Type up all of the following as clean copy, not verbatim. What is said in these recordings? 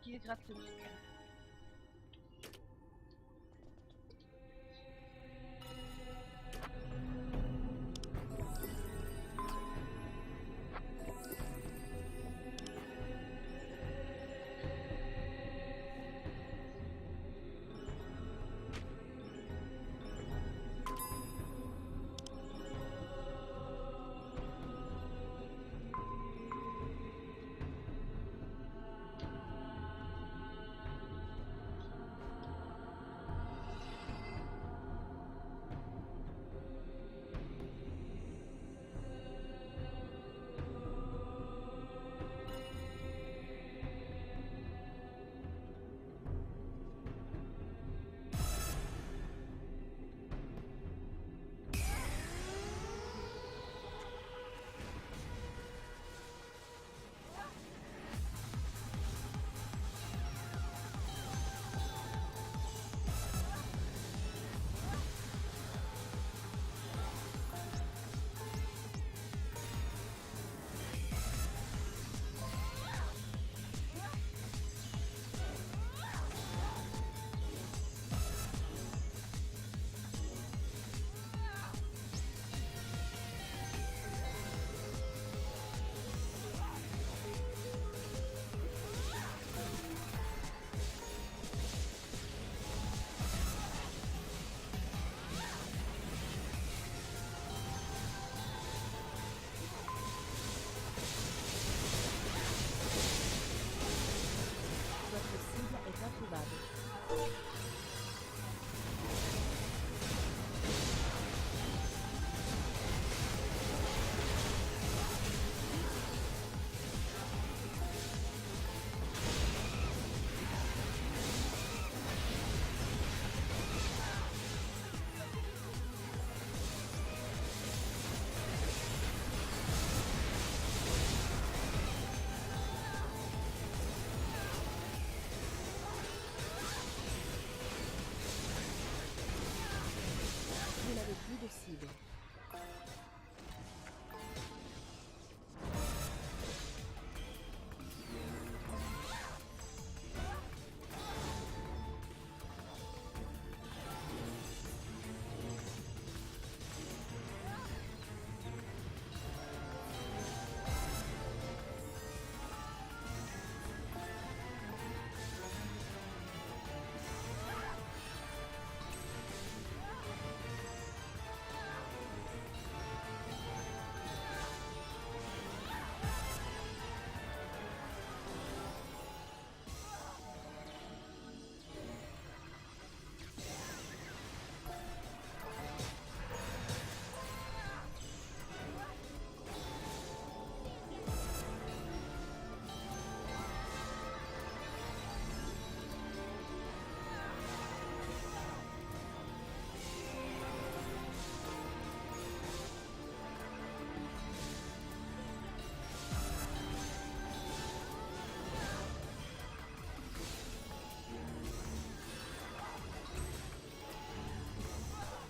qui gratte le truc. Votre cible est introuvable. Vous n'avez plus de cible.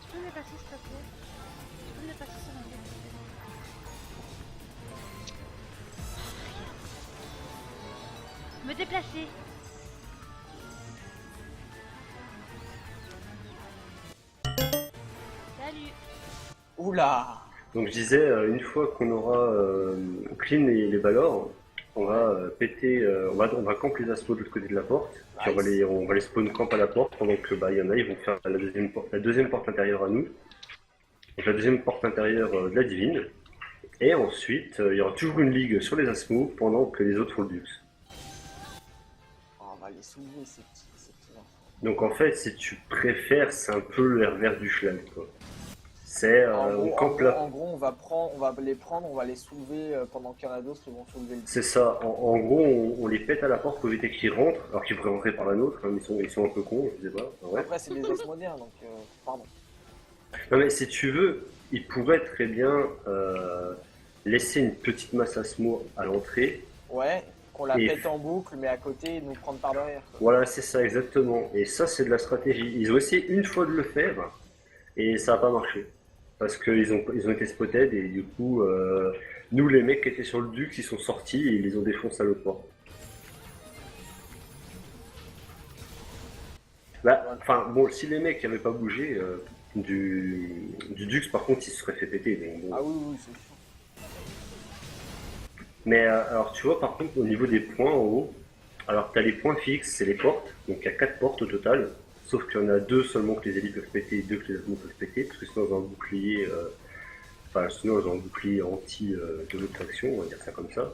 Tu peux me dépasser s'il te plaît? Tu peux me dépasser sur ma tête? Me déplacer. Salut. Oula! Donc je disais, une fois qu'on aura clean les Valors, on va péter, on va camp les assos de l'autre côté de la porte, puis Nice. on va les spawn camp à la porte pendant que il y en a, ils vont faire la deuxième porte intérieure à nous, donc la deuxième porte intérieure de la divine, et ensuite il y aura toujours une ligue sur les asmos pendant que les autres font le dux. Oh, on va les soulever ces petits enfants. Donc en fait, si tu préfères, c'est un peu le revers du cheval, quoi. C'est on campe là. En gros, on va les prendre, on va les soulever pendant qu'il y en a d'autres qui vont soulever le C'est ça, en gros, on les pète à la porte pour éviter qu'ils rentrent, alors qu'ils pourraient rentrer par la nôtre, hein, ils sont un peu cons, je sais pas. Ouais. Après, c'est des Asmodiens, donc pardon. Non mais si tu veux, ils pourraient très bien laisser une petite masse asmo à l'entrée. Ouais, qu'on la Et- pète en boucle, mais à côté, nous prendre par derrière. Quoi. Voilà, c'est ça exactement. Et ça, c'est de la stratégie. Ils ont essayé une fois de le faire, et ça n'a pas marché. Parce ils ont été spotted, et du coup, nous, les mecs qui étaient sur le Dux, ils sont sortis et ils les ont défoncés à l'autre port. Bah, enfin, bon, si les mecs n'avaient pas bougé, du Dux, par contre, ils se seraient fait péter. Donc, bon. Ah oui, oui, c'est sûr. Mais alors, tu vois, par contre, au niveau des points en haut, alors tu as les points fixes, c'est les portes. Donc, il y a 4 portes au total. Sauf qu'il y en a 2 seulement que les élites peuvent péter et 2 que les asmos peuvent péter. Parce que sinon, elles ont un bouclier, sinon, elles ont un bouclier anti de l'autre faction, on va dire ça comme ça.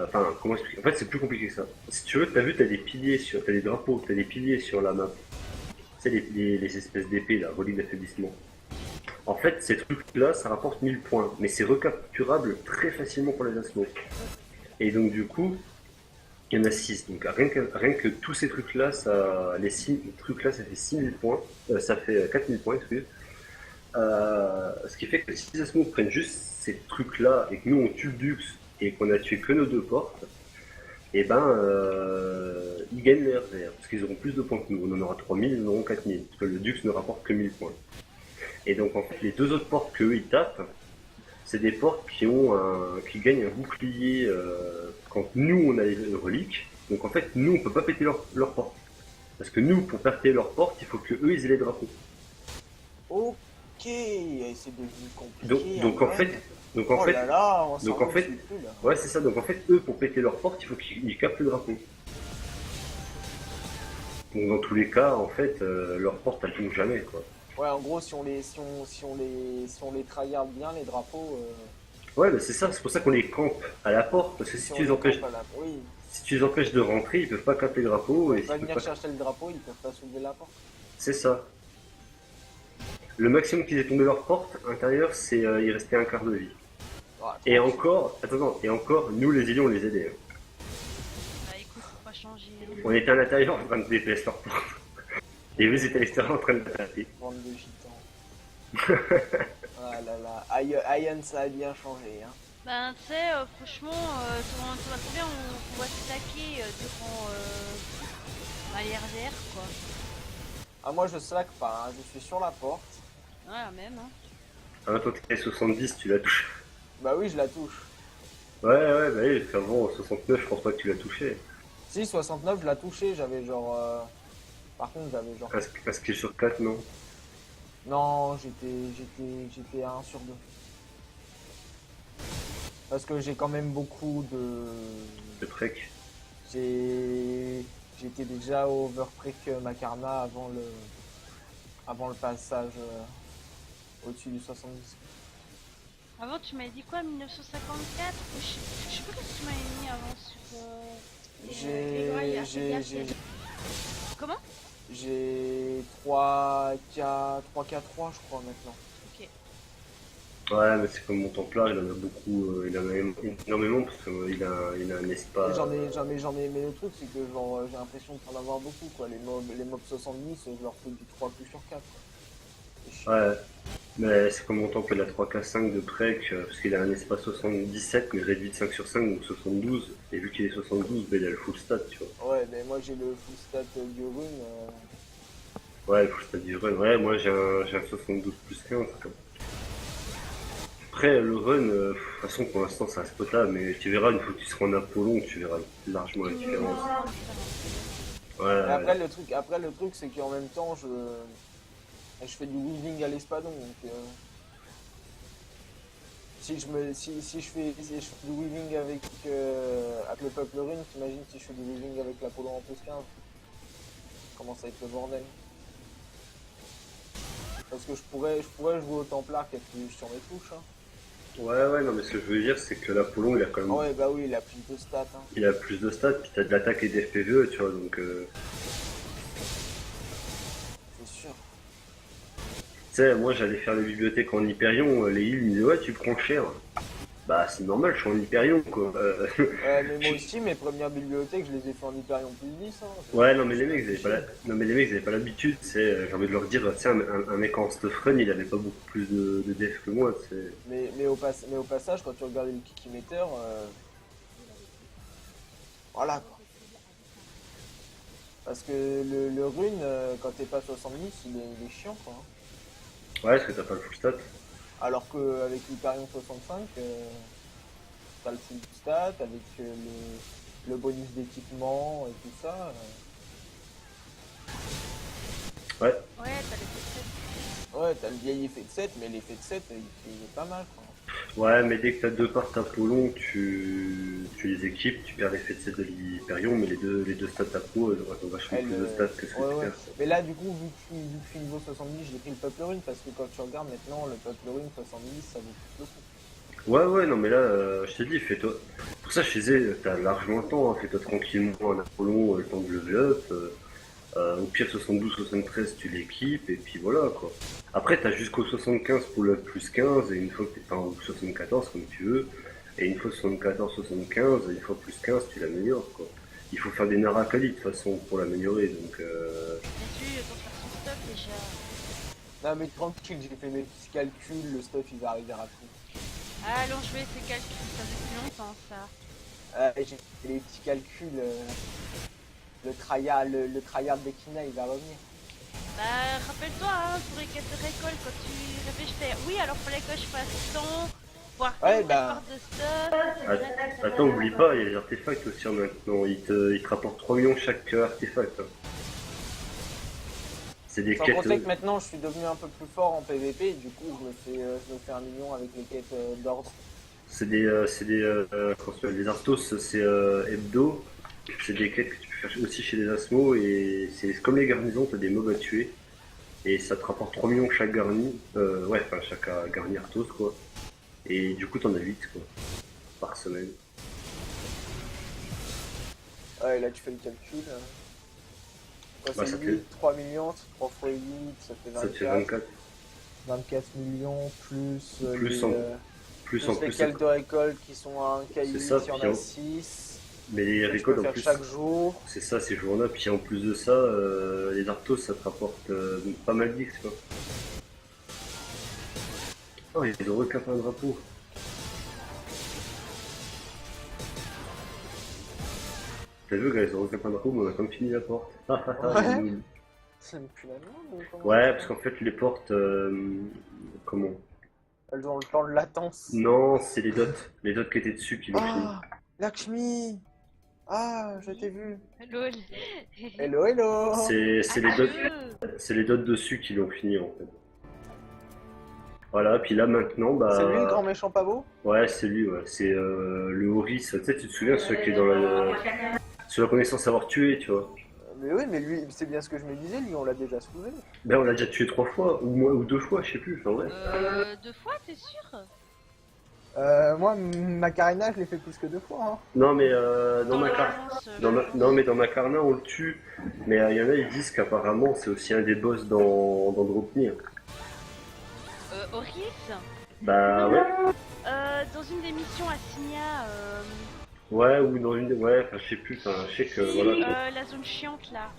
Enfin, comment expliquer? En fait, c'est plus compliqué que ça. Si tu veux, t'as vu, t'as des drapeaux, t'as des piliers sur la map. Tu sais, les espèces d'épées, là, reliques d'affaiblissement. En fait, ces trucs-là, ça rapporte 1000 points, mais c'est recapturable très facilement pour les asmos. Et donc, du coup, il y en a 6. Donc, rien que tous ces trucs-là, les 6 trucs-là, ça fait 6000 points. Ça fait 4000 points, excusez. Ce qui fait que si les asmos prennent juste ces trucs-là et que nous, on tue le Dux et qu'on a tué que nos 2 portes, et ben, ils gagnent le RVR, parce qu'ils auront plus de points que nous. On en aura 3000, ils en auront 4000, parce que le Dux ne rapporte que 1000 points. Et donc, en fait, les 2 autres portes qu'eux, ils tapent, c'est des portes qui gagnent un bouclier quand nous, on a les reliques. Donc, en fait, nous, on peut pas péter leur porte. Parce que nous, pour péter leur porte, il faut que eux, ils aient les drapeaux. Ok, c'est devenu Donc, compliqué. donc en fait, donc en Oh fait, là là, on donc s'en en fait, fout plus, là. ouais, c'est ça. Donc en fait, eux, pour péter leur porte, il faut qu'ils capent le drapeau. Donc dans tous les cas, en fait, leur porte, elle tombe jamais, quoi. Ouais, en gros, si on les tryhard bien, les drapeaux, Ouais, bah c'est ça. C'est pour ça qu'on les campe à la porte, parce que si on les campe à la... Oui, si tu les empêches de rentrer, ils peuvent pas caper le drapeau et ils peuvent pas s'ils peuvent venir pas- chercher le drapeau, ils peuvent pas soulever la porte. C'est ça. Le maximum qu'ils aient tombé leur porte intérieure, c'est il restait un quart de vie. Ah, Et tranquille. encore, attends, et encore, nous les élites, on les aidait. Bah écoute, faut pas changer. On était à l'intérieur en train de DPS leur porte. Et eux, ils étaient à l'extérieur en train de taper. Bande de gitans. Ah là là, Ian, ça a bien changé, hein. Ben tu sais, franchement, ça va trop bien, on va s'attaquer durant les RDR quoi. Ah, moi, je slack pas, hein, je suis sur la porte. Ouais, la même hein. Ah, toi, t'es 70, tu la touches. Bah oui, je la touche. Ouais, bah oui, avant 69, je pense pas que tu l'as touché. Si, 69, je l'ai touché, j'avais genre... Par contre, j'avais genre... Un skill sur 4, non? Non, j'étais à 1 sur 2. Parce que j'ai quand même beaucoup de... De prec. J'étais déjà au overprek Macarna avant le passage au-dessus du 70. Avant tu m'avais dit quoi, 1954? Je sais pas ce que tu m'avais mis avant sur... Comment? J'ai 3K3, je crois maintenant. Ok. Ouais, mais c'est comme mon templaire, il en a beaucoup, il en a énormément parce qu'il a un espace. J'en ai, mais le truc c'est que genre j'ai l'impression de en avoir beaucoup quoi. Les mobs 70, je leur fais du 3 plus sur 4 quoi. C'est chiant. Ouais, mais c'est comme mon temple, il a 3K5 de prec parce qu'il a un espace 77 mais réduit de 5 sur 5 donc 72. Et vu qu'il est 72, bah, il a le full stat, tu vois. Ouais, mais moi j'ai le full stat du rune. Ouais, le full stat du run. Ouais, moi j'ai un 72 plus 15. Quoi. Après, le run, de toute façon, pour l'instant, ça reste potable, mais tu verras, une fois que tu seras en Apollon, tu verras largement la différence. Ouais, Mais après le truc c'est qu'en même temps je fais du weaving à l'espadon donc si je fais du weaving avec le peuple rune, t'imagines si je fais du weaving avec l'Apollon en plus 15, comment ça va être le bordel. Parce que je pourrais jouer au Templar qui appuie sur mes touches. Hein. ouais, non, mais ce que je veux dire, c'est que l'Apollon, il a quand même. Ouais, bah oui, il a plus de stats. Hein. Il a plus de stats, puis t'as de l'attaque et des FPVE, tu vois, donc. C'est sûr. Tu sais, moi j'allais faire les bibliothèques en Hyperion, les îles, ils me disaient ouais, tu prends cher. Bah, c'est normal, je suis en Hyperion, quoi. Ouais, mais moi aussi, mes premières bibliothèques, je les ai fait en Hyperion plus 10. Hein. Ouais, non, mais les mecs, ils avaient pas l'habitude, j'ai envie de leur dire, tu sais, un mec en stuff run, il avait pas beaucoup plus de def que moi, tu sais. Mais au passage, quand tu regardais le kikimeter, voilà quoi. Parce que le rune, quand t'es pas 70, il est chiant quoi. Hein. Ouais, parce que t'as pas le full stat. Alors qu'avec l'Hyperion 65, t'as le full stat, avec le bonus d'équipement et tout ça. Ouais, Ouais, t'as les 7. Ouais, t'as le vieil effet de 7, mais l'effet de 7, il est pas mal, quoi. ouais, mais dès que t'as deux parts Apollon, tu les équipes, tu perds l'effet de 7 de l'Hyperion, mais les deux stats Apo, elles ont vachement Elle, plus de stats que ce que ouais, tu ouais. perds. Mais là, du coup, vu que je suis niveau 70, j'ai pris le peuple rune, parce que quand tu regardes maintenant, le peuple rune 70, ça vaut plus le coup. Ouais, ouais, non, mais là, je t'ai dit, fais-toi. Pour ça, je disais, t'as largement le temps, hein, fais-toi tranquillement un Apollon, le temps de level up. Au pire, 72-73, tu l'équipes, et puis voilà, quoi. Après, t'as jusqu'au 75 pour le plus 15, et une fois que t'es, enfin, ou 74, comme tu veux, et une fois 74-75, une fois plus 15, tu l'améliores, quoi. Il faut faire des Narakali, de toute façon, pour l'améliorer, donc Bien sûr, pour faire son stuff déjà. Non, mais tranquille, j'ai fait mes petits calculs, le stuff, il va arriver rapide. Ah, allons jouer ces calculs, ça fait plus longtemps ça. J'ai fait les petits calculs, le tryhard d'Ekina, il va revenir. Bah, rappelle-toi, hein, pour les quêtes de récolte, quand tu réfléchissais, oui, alors fallait que je fasse tant, voire Ouais, une bah. part de stuff. attends, oublie pas, il y a les artefacts aussi en maintenant, ils te rapportent 3 millions chaque artefact, hein. C'est des Sans quêtes. compter que maintenant, je suis devenu un peu plus fort en PVP, et du coup, je me fais 1 million avec les quêtes d'ordre. Comment ça s'appelle, les Arthos, c'est hebdo. C'est des quêtes que tu peux faire aussi chez les Asmos et c'est comme les garnisons, t'as des mobs à tuer et ça te rapporte 3 millions chaque garni, ouais, enfin chaque garni Arthos quoi. Et du coup t'en as 8 quoi, par semaine. Ouais, là, tu fais le calcul. Quoi, Bah, c'est ça 8, fait- 3 millions, 3 fois 8, ça fait Ça te fait 24. 24. 24 millions plus, Plus les, en plus en les plus. quêtes de récolte qui sont à 1 C'est K8, ça, il y en puis a en- 6. Mais les Tu peux récoltes en faire plus, chaque jour. c'est ça ces jours-là. Puis en plus de ça, les Arthos ça te rapporte pas mal d'X quoi. Oh, ils ont recapé un drapeau. T'as vu, gars, ils ont recapé un drapeau, mais on a comme fini la porte. Ouais. Les nuls. C'est plus la merde ou comment Ouais, ça parce se qu'en fait, les portes. Comment? fait. Elles ont le temps de latence. Non, c'est les dots. Les dots qui étaient dessus qui l'ont fini. Ah, Lakshmi. Ah, je t'ai vu. Lol. Hello, hello. C'est les dots. C'est les dots dessus qui l'ont fini en fait. Voilà, puis là maintenant, bah. C'est lui le grand méchant pavot? Ouais, c'est lui, ouais. C'est le Horis. Tu sais, tu te souviens, celui qui est dans la. Sur la connaissance savoir tuer, tu vois. Mais oui, mais lui, c'est bien ce que je me disais, lui, on l'a déjà soulevé. Ben, on l'a déjà tué 3 fois, ou 2 fois, je sais plus. Enfin, ouais. 2 fois, t'es sûr? Moi, Macarena, je l'ai fait plus que 2 fois. Hein. Non, mais dans ma l'agence, non, mais dans Macarna, on le tue. Mais il y en a, ils disent qu'apparemment, c'est aussi un des boss dans Dropnir. Oris, Bah ouais. dans une des missions à Signa, Ouais, ou dans une. Ouais, enfin, je sais plus. Enfin, je sais que voilà. Quoi. la zone chiante là.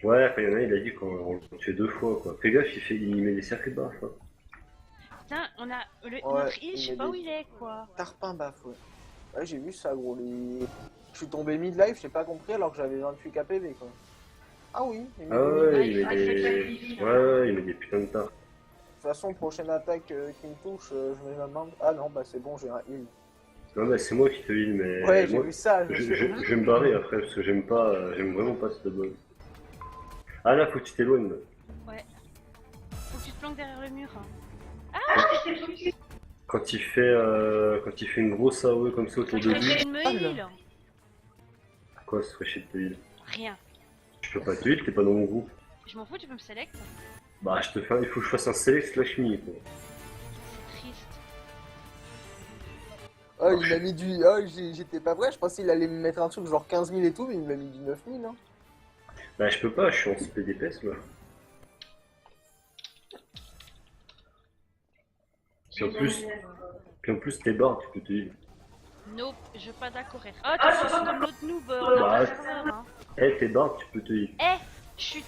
Ouais, enfin, il y en a, il a dit qu'on le tuait 2 fois, quoi. Fais gaffe, il met des cercles de baffe. Hein. Putain, on a Ouais, notre île, je sais il pas met où des- il est quoi. Tarpin baf, ouais. Ouais, j'ai vu ça, gros. Je suis tombé mid-life, j'ai pas compris alors que j'avais 28 KPV, quoi. Ah oui, il met Ah des- ouais, Ouais, il il met fait des. sacrifice, Ouais, ouais, il met des putains de tas. De toute façon, prochaine attaque qui me touche, je mets ma main. Ah non, bah c'est bon, j'ai un heal. Non, mais c'est moi qui te heal, mais. Ouais, j'ai moi, vu ça. Je me je, suis je, je vais me barrer après, parce que j'aime pas. J'aime vraiment pas ce boss. Ah là, faut que tu t'éloignes. Ouais. Faut que tu te planques derrière le mur. Quand il fait une grosse AOE comme ça autour de lui. Je me Ah, heal. Quoi, se ferait chier de te heal? Rien. Je peux pas te heal, t'es pas dans mon groupe. Je m'en fous, tu peux me select. Bah, il faut que je fasse un select slash me, quoi. C'est triste. Oh, il m'a mis du. Oh, j'étais pas vrai, je pensais qu'il allait me mettre un truc genre 15 000 et tout, mais il m'a mis du 9 000. Hein. Bah, je peux pas, je suis en CP d'épaisse là. Puis en plus, t'es barres, tu peux te heal. Nope, je veux pas d'accord. Ah, tu fais comme l'autre noob, on a Bah, pas serveur, hein. Eh, t'es barres, tu peux te heal. Eh, chut.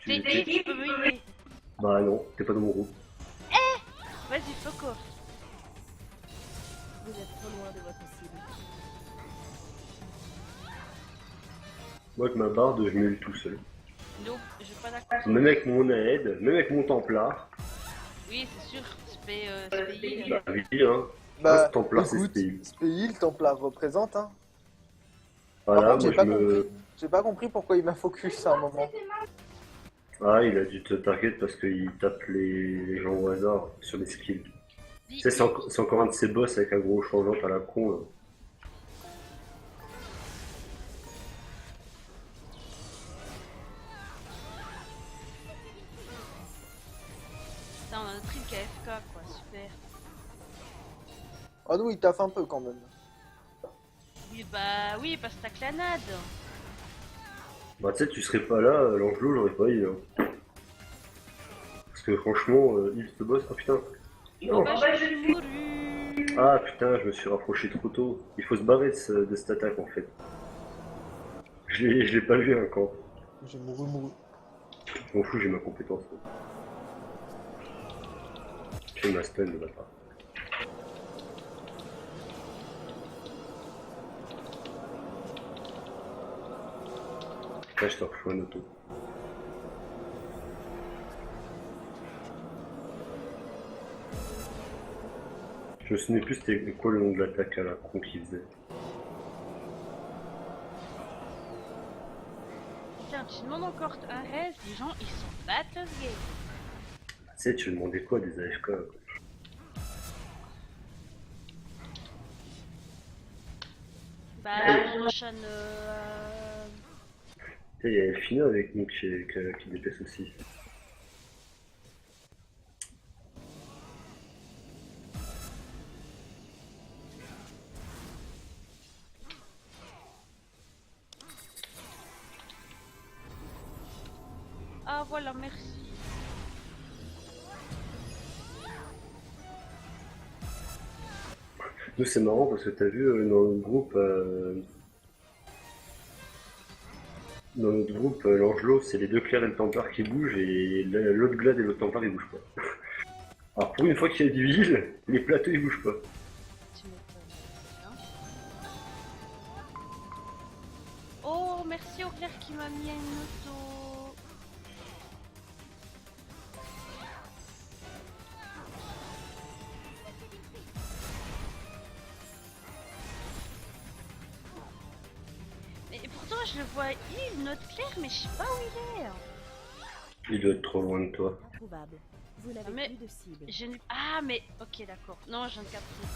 Tu- Tu peux me healer. Bah non, t'es pas dans mon groupe. Vas-y, fuck off. Vous êtes trop loin de votre cible. Moi, avec ma barde, je me heal tout seul. Nope, je veux pas d'accord. Même avec mon aide, même avec mon Templar. Oui, c'est sûr. Spé heal. Bah oui, hein. Bah, ce Templar, c'est écoute, Spé. Spé le Templar représente. Hein. Voilà, Par contre, moi j'ai pas je me. compris. J'ai pas compris pourquoi il m'a focus à un moment. Ah, il a dû te target parce qu'il tape les gens au hasard sur les skills. Tu sais, c'est encore un de ses boss avec un gros changeant à la con. Là. Putain, on a notre île KFK quoi, super. Ah nous, il taffe un peu quand même. Oui, bah oui, parce que t'as clanade. Bah, tu sais, tu serais pas là, l'Angelot, j'aurais pas eu. Hein. Parce que franchement, il ce boss. Ah putain. Non. Bah, je suis mouru. Ah putain, je me suis rapproché trop tôt. Il faut se barrer de cette attaque en fait. Je l'ai pas vu encore. J'ai mouru. Je m'en fous, j'ai ma compétence. J'ai ma stun de bâtard. Là, je te rejoins en auto. Je me souvenais plus c'était quoi le nom de l'attaque à la con qu'il faisait. Putain, tu demandes encore un health, les gens ils sont battent ce game. Tu sais, tu demandais quoi des AFK quoi. Bah, la prochaine. Tu sais, il y a Elfina avec nous qui dépaisse aussi. Ah voilà, merci. Nous, c'est marrant parce que t'as vu dans notre groupe, l'Angelot, c'est les deux clairs et le Templar qui bougent et l'autre Glad et l'autre Templar ils bougent pas. Alors pour une fois qu'il y a du heal, les plateaux ils bougent pas. Tu m'étonnes. Hein. Oh, merci au clair qui m'a mis à une auto. Mais pourtant je le vois il, notre clair, mais je sais pas où il est. Il doit être trop loin de toi. Introuvable. Vous n'avez Mais- plus de cible. Ah mais ok d'accord. Non, je viens de capter.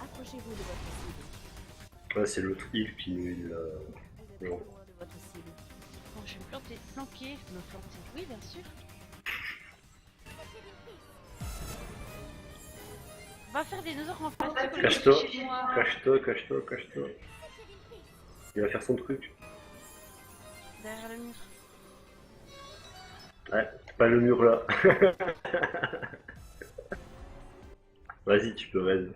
Approchez-vous de votre cible. Ah, c'est l'autre heal qui nous heal. Vous êtes Non. trop loin de votre cible. Bon, je vais me planter, flanquer, me planter. Oui, bien sûr. On va faire des dinosaures en plastique. au lieu de Cache-toi, chez moi. cache-toi, cache-toi, cache-toi. Il va faire son truc. Derrière le mur. Ouais, pas le mur là. Vas-y, tu peux raid.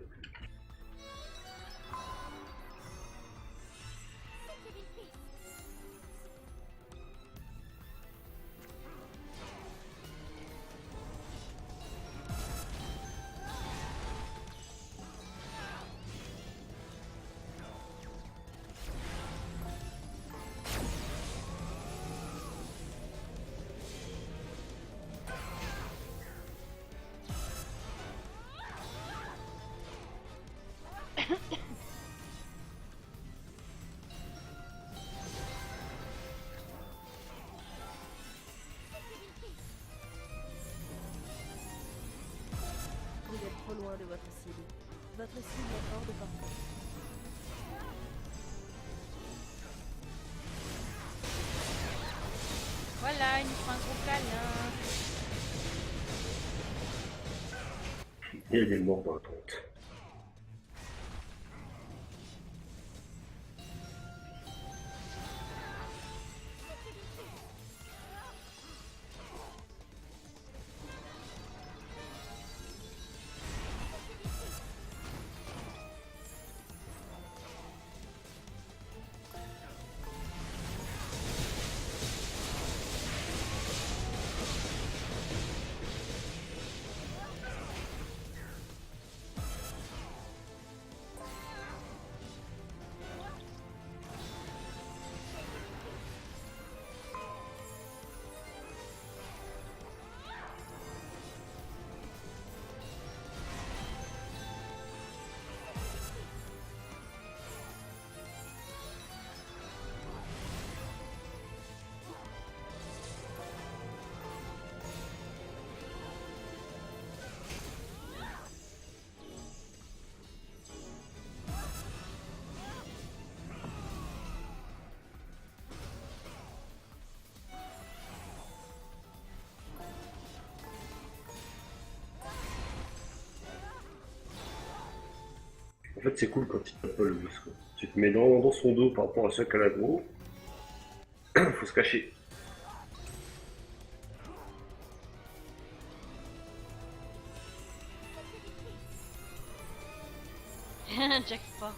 Vous êtes trop loin de votre cible. Votre cible est hors de portée. Voilà, il nous faut un gros câlin. Il y a des morts dans la tente. fait, c'est cool quand il tape pas le boss, quoi. Tu te mets dans son dos par rapport à ceux qui a l'aggro. Faut se cacher. Jack Sparrow.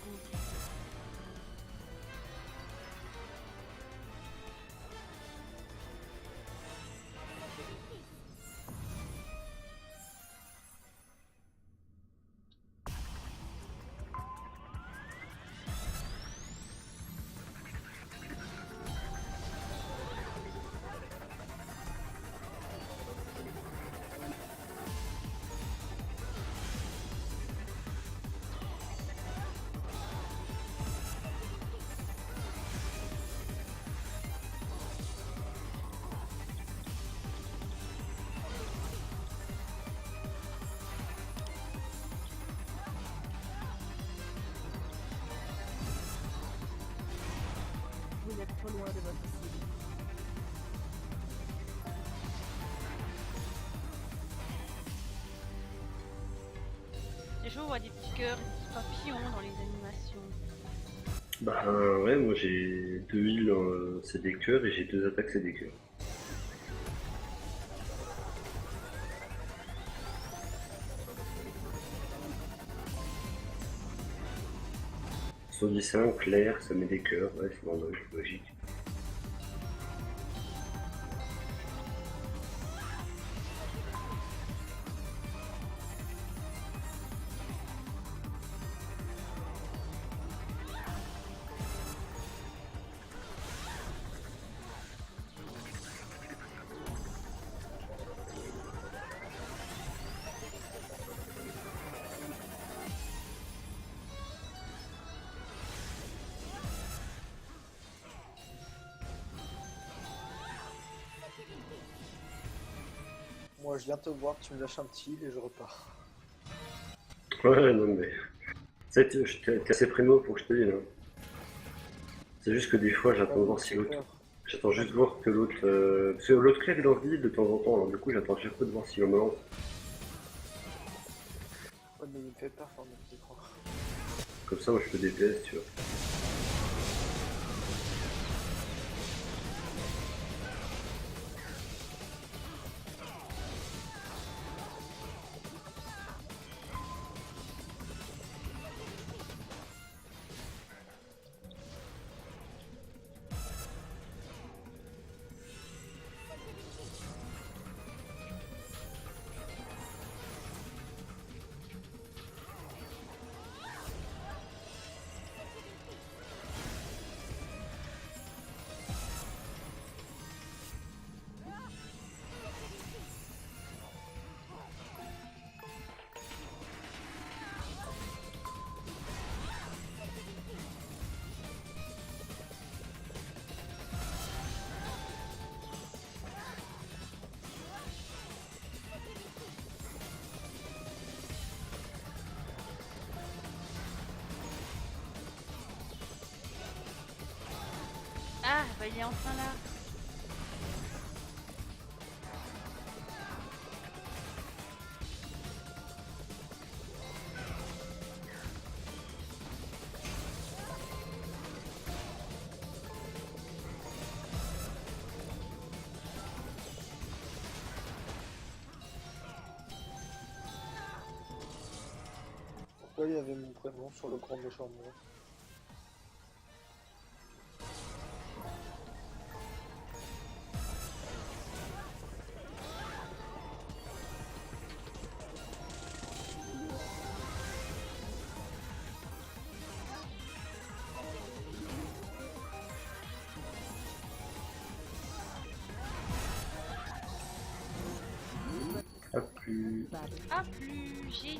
Vous êtes trop loin de votre cible. C'est chaud, on voit des petits cœurs, des petits papillons dans les animations. Bah ouais, moi j'ai 2 heals, c'est des cœurs, et j'ai 2 attaques, c'est des cœurs. Saudissin, clair, ça met des cœurs, ouais, c'est normal, logique. Moi, je viens te voir, tu me lâches un petit heal et je repars. Ouais, non mais... T'es assez primo pour que je te dise, hein. C'est juste que des fois, j'attends de voir si l'autre... J'attends juste de voir que l'autre... Parce que l'autre clair, il en vide de temps en temps, alors du coup, j'attends chaque fois de voir s'il en me lance. Ouais, mais il me fait peur, mon petit croix. Comme ça, moi, je peux DPS, tu vois. Ah, bah il est enfin là. Pourquoi il y avait mon prénom sur le grand méchant mur? Ah, plus... Pas de Ah plus, GG.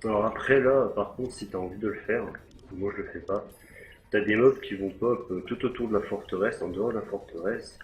Alors après, là, par contre, si t'as envie de le faire, moi je le fais pas, t'as des mobs qui vont pop tout autour de la forteresse, en dehors de la forteresse,